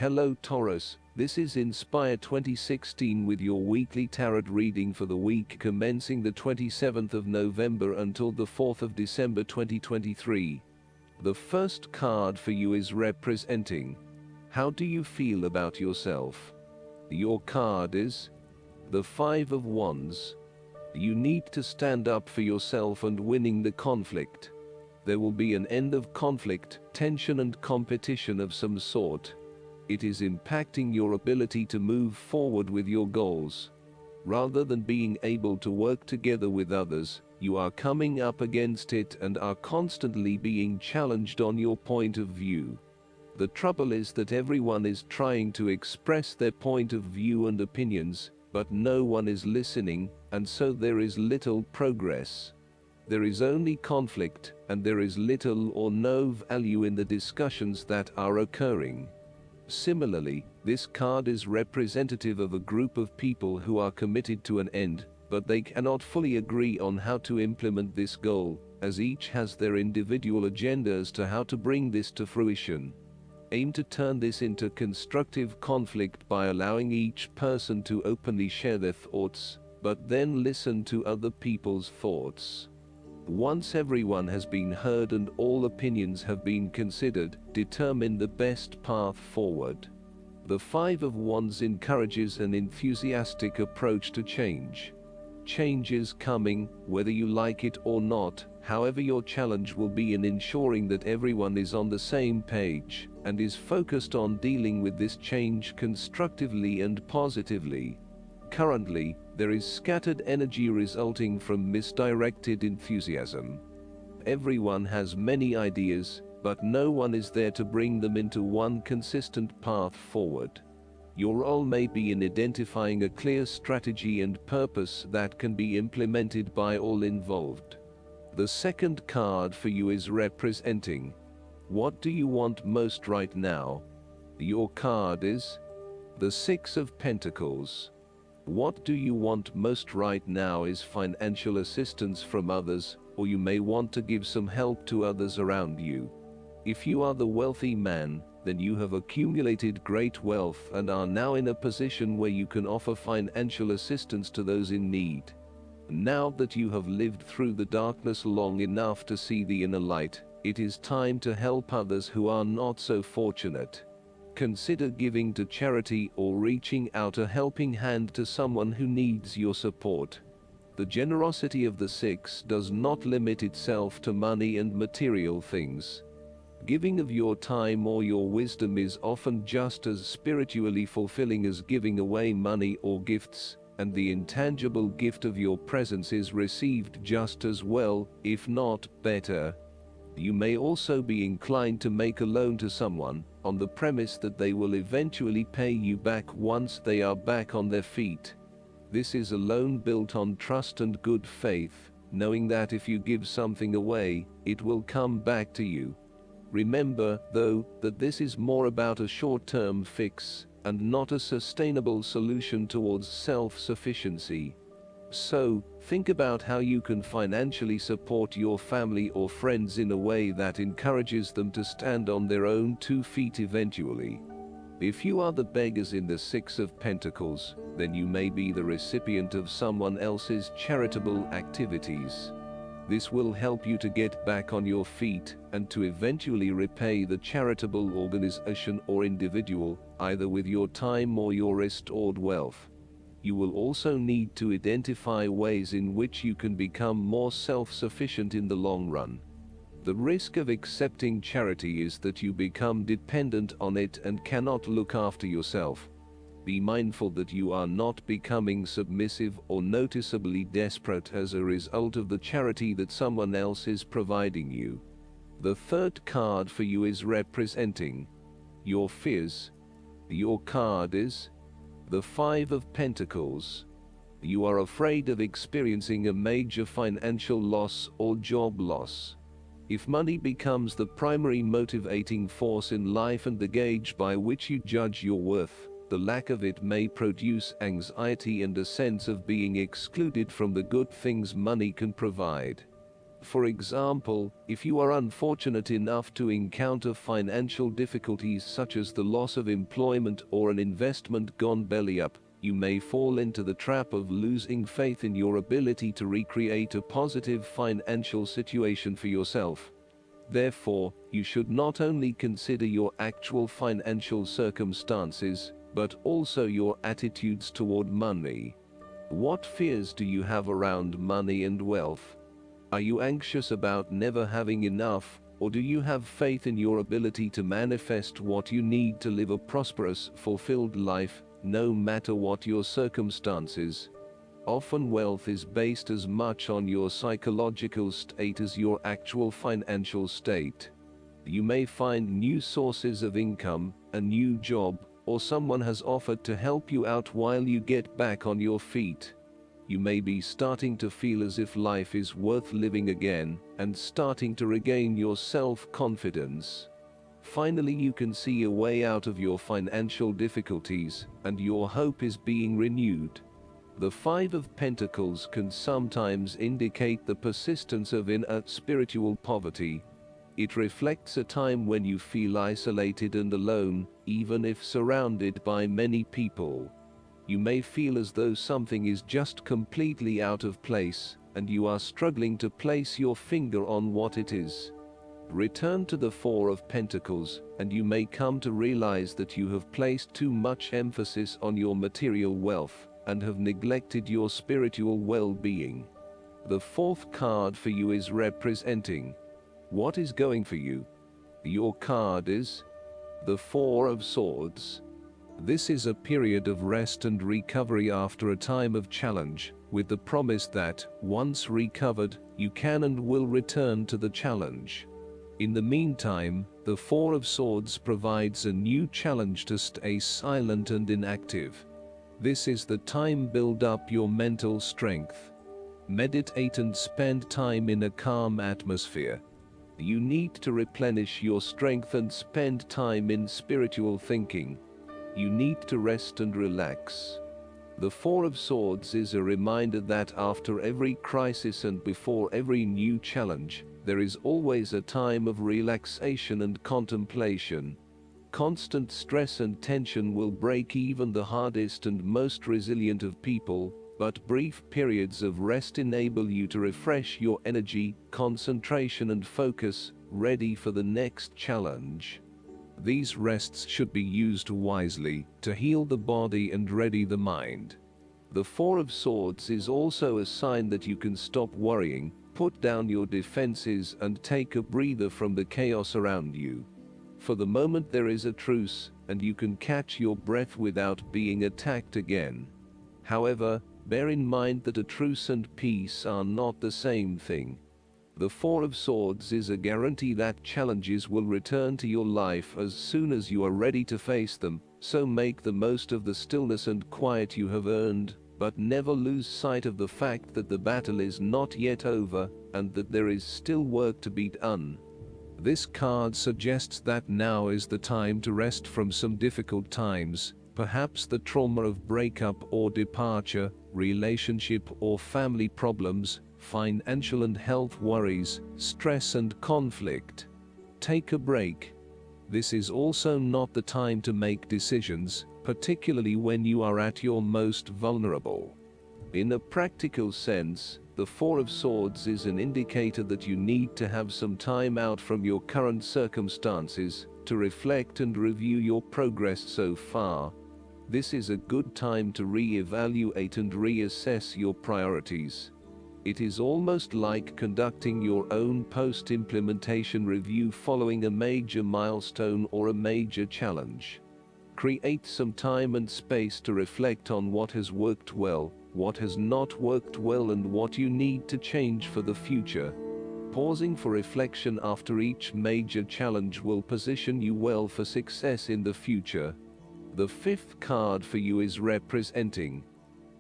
Hello Taurus, this is Inspire 2016 with your weekly tarot reading for the week commencing the 27th of November until the 4th of December 2023. The first card for you is representing. How do you feel about yourself? Your card is the Five of Wands. You need to stand up for yourself and winning the conflict. There will be an end of conflict, tension and competition of some sort. It is impacting your ability to move forward with your goals. Rather than being able to work together with others, you are coming up against it and are constantly being challenged on your point of view. The trouble is that everyone is trying to express their point of view and opinions, but no one is listening, and so there is little progress. There is only conflict, and there is little or no value in the discussions that are occurring. Similarly, this card is representative of a group of people who are committed to an end, but they cannot fully agree on how to implement this goal, as each has their individual agenda as to how to bring this to fruition. Aim to turn this into constructive conflict by allowing each person to openly share their thoughts, but then listen to other people's thoughts. Once everyone has been heard and all opinions have been considered, determine the best path forward. The Five of Wands encourages an enthusiastic approach to change. Change is coming, whether you like it or not. However, your challenge will be in ensuring that everyone is on the same page, and is focused on dealing with this change constructively and positively. Currently, there is scattered energy resulting from misdirected enthusiasm. Everyone has many ideas, but no one is there to bring them into one consistent path forward. Your role may be in identifying a clear strategy and purpose that can be implemented by all involved. The second card for you is representing. What do you want most right now? Your card is the Six of Pentacles. What do you want most right now is financial assistance from others, or you may want to give some help to others around you. If you are the wealthy man, then you have accumulated great wealth and are now in a position where you can offer financial assistance to those in need. Now that you have lived through the darkness long enough to see the inner light, it is time to help others who are not so fortunate. Consider giving to charity or reaching out a helping hand to someone who needs your support. The generosity of the Six does not limit itself to money and material things. Giving of your time or your wisdom is often just as spiritually fulfilling as giving away money or gifts, and the intangible gift of your presence is received just as well, if not better. You may also be inclined to make a loan to someone, on the premise that they will eventually pay you back once they are back on their feet. This is a loan built on trust and good faith, knowing that if you give something away, it will come back to you. Remember, though, that this is more about a short-term fix, and not a sustainable solution towards self-sufficiency. So, think about how you can financially support your family or friends in a way that encourages them to stand on their own 2 feet eventually. If you are the beggars in the Six of Pentacles, then you may be the recipient of someone else's charitable activities. This will help you to get back on your feet, and to eventually repay the charitable organization or individual, either with your time or your restored wealth. You will also need to identify ways in which you can become more self-sufficient in the long run. The risk of accepting charity is that you become dependent on it and cannot look after yourself. Be mindful that you are not becoming submissive or noticeably desperate as a result of the charity that someone else is providing you. The third card for you is representing your fears. Your card is the Five of Pentacles. You are afraid of experiencing a major financial loss or job loss. If money becomes the primary motivating force in life and the gauge by which you judge your worth, the lack of it may produce anxiety and a sense of being excluded from the good things money can provide. For example, if you are unfortunate enough to encounter financial difficulties such as the loss of employment or an investment gone belly up, you may fall into the trap of losing faith in your ability to recreate a positive financial situation for yourself. Therefore, you should not only consider your actual financial circumstances, but also your attitudes toward money. What fears do you have around money and wealth? Are you anxious about never having enough, or do you have faith in your ability to manifest what you need to live a prosperous, fulfilled life, no matter what your circumstances? Often wealth is based as much on your psychological state as your actual financial state. You may find new sources of income, a new job, or someone has offered to help you out while you get back on your feet. You may be starting to feel as if life is worth living again, and starting to regain your self-confidence. Finally, you can see a way out of your financial difficulties, and your hope is being renewed. The Five of Pentacles can sometimes indicate the persistence of inner spiritual poverty. It reflects a time when you feel isolated and alone, even if surrounded by many people. You may feel as though something is just completely out of place, and you are struggling to place your finger on what it is. Return to the Four of Pentacles, and you may come to realize that you have placed too much emphasis on your material wealth, and have neglected your spiritual well-being. The fourth card for you is representing what is going for you. Your card is the Four of Swords. This is a period of rest and recovery after a time of challenge, with the promise that, once recovered, you can and will return to the challenge. In the meantime, the Four of Swords provides a new challenge to stay silent and inactive. This is the time to build up your mental strength. Meditate and spend time in a calm atmosphere. You need to replenish your strength and spend time in spiritual thinking. You need to rest and relax. The Four of Swords is a reminder that after every crisis and before every new challenge, there is always a time of relaxation and contemplation. Constant stress and tension will break even the hardest and most resilient of people, but brief periods of rest enable you to refresh your energy, concentration and focus, ready for the next challenge. These rests should be used wisely, to heal the body and ready the mind. The Four of Swords is also a sign that you can stop worrying, put down your defenses and take a breather from the chaos around you. For the moment there is a truce, and you can catch your breath without being attacked again. However, bear in mind that a truce and peace are not the same thing. The Four of Swords is a guarantee that challenges will return to your life as soon as you are ready to face them, so make the most of the stillness and quiet you have earned, but never lose sight of the fact that the battle is not yet over, and that there is still work to be done. This card suggests that now is the time to rest from some difficult times, perhaps the trauma of breakup or departure, relationship or family problems, financial and health worries, stress and conflict. Take a break. This is also not the time to make decisions, particularly when you are at your most vulnerable. In a practical sense, the Four of Swords is an indicator that you need to have some time out from your current circumstances, to reflect and review your progress so far. This is a good time to re-evaluate and reassess your priorities. It is almost like conducting your own post-implementation review following a major milestone or a major challenge. Create some time and space to reflect on what has worked well, what has not worked well and what you need to change for the future. Pausing for reflection after each major challenge will position you well for success in the future. The fifth card for you is representing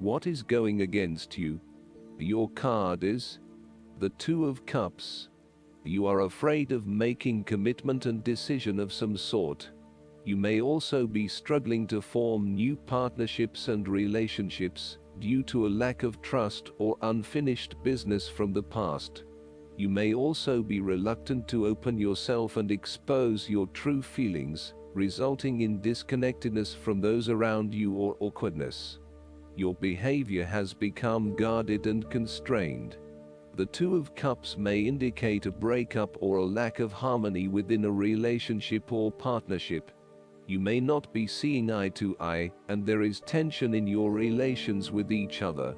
what is going against you. Your card is the Two of Cups. You are afraid of making commitment and decision of some sort. You may also be struggling to form new partnerships and relationships, due to a lack of trust or unfinished business from the past. You may also be reluctant to open yourself and expose your true feelings, resulting in disconnectedness from those around you or awkwardness. Your behavior has become guarded and constrained. The Two of Cups may indicate a breakup or a lack of harmony within a relationship or partnership. You may not be seeing eye to eye, and there is tension in your relations with each other.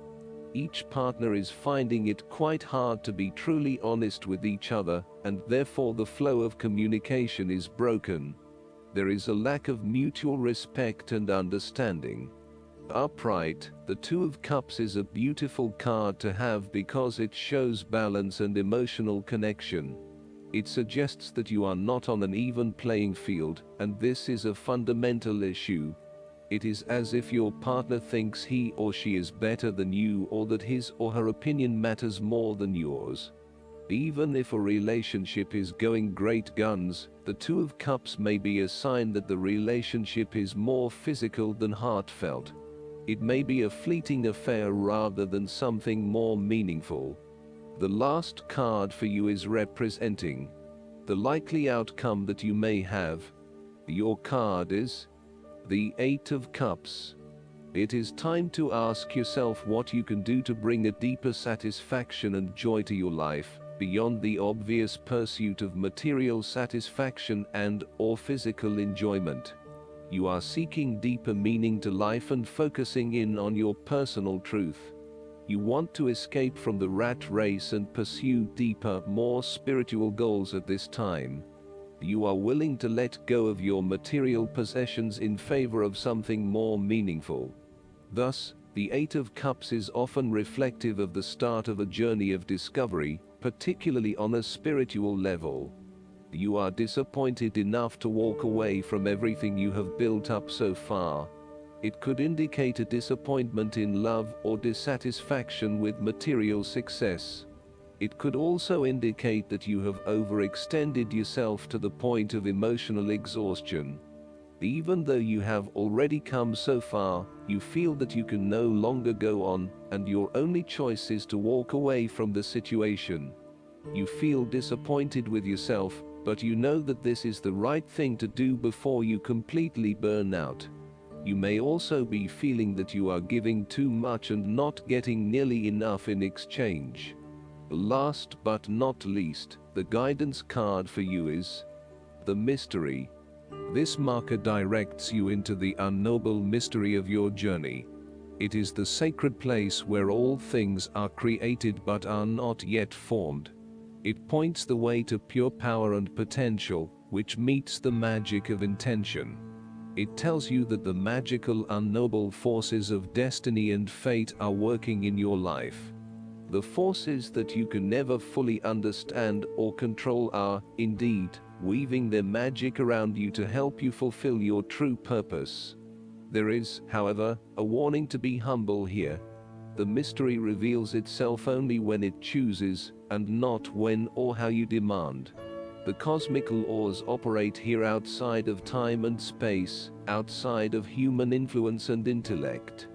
Each partner is finding it quite hard to be truly honest with each other, and therefore the flow of communication is broken. There is a lack of mutual respect and understanding. Upright, the Two of Cups is a beautiful card to have because it shows balance and emotional connection. It suggests that you are not on an even playing field, and this is a fundamental issue. It is as if your partner thinks he or she is better than you, or that his or her opinion matters more than yours. Even if a relationship is going great guns, the Two of Cups may be a sign that the relationship is more physical than heartfelt. It may be a fleeting affair rather than something more meaningful. The last card for you is representing the likely outcome that you may have. Your card is the Eight of Cups. It is time to ask yourself what you can do to bring a deeper satisfaction and joy to your life, beyond the obvious pursuit of material satisfaction and/or physical enjoyment. You are seeking deeper meaning to life and focusing in on your personal truth. You want to escape from the rat race and pursue deeper, more spiritual goals at this time. You are willing to let go of your material possessions in favor of something more meaningful. Thus, the Eight of Cups is often reflective of the start of a journey of discovery, particularly on a spiritual level. You are disappointed enough to walk away from everything you have built up so far. It could indicate a disappointment in love or dissatisfaction with material success. It could also indicate that you have overextended yourself to the point of emotional exhaustion. Even though you have already come so far, you feel that you can no longer go on, and your only choice is to walk away from the situation. You feel disappointed with yourself, but you know that this is the right thing to do before you completely burn out. You may also be feeling that you are giving too much and not getting nearly enough in exchange. Last but not least, the guidance card for you is the Mystery. This marker directs you into the unknowable mystery of your journey. It is the sacred place where all things are created but are not yet formed. It points the way to pure power and potential, which meets the magic of intention. It tells you that the magical, unknowable forces of destiny and fate are working in your life. The forces that you can never fully understand or control are, indeed, weaving their magic around you to help you fulfill your true purpose. There is, however, a warning to be humble here. The mystery reveals itself only when it chooses, and not when or how you demand. The cosmic laws operate here outside of time and space, outside of human influence and intellect.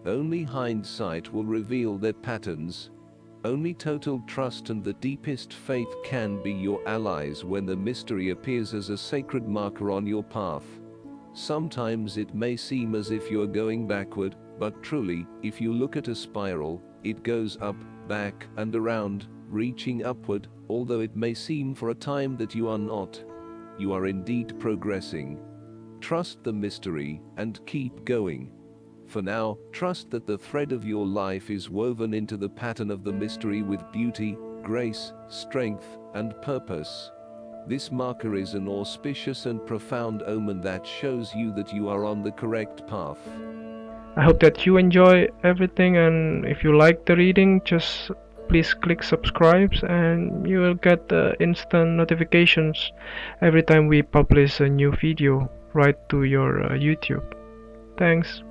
Only hindsight will reveal their patterns. Only total trust and the deepest faith can be your allies when the mystery appears as a sacred marker on your path. Sometimes it may seem as if you're going backward, but truly, if you look at a spiral, it goes up, back, and around, reaching upward. Although it may seem for a time that you are not, you are indeed progressing. Trust the mystery and keep going. For now, trust that the thread of your life is woven into the pattern of the mystery with beauty, grace, strength, and purpose. This marker is an auspicious and profound omen that shows you that you are on the correct path. I hope that you enjoy everything, and if you like the reading, just please click subscribe and you will get instant notifications every time we publish a new video right to your YouTube. Thanks.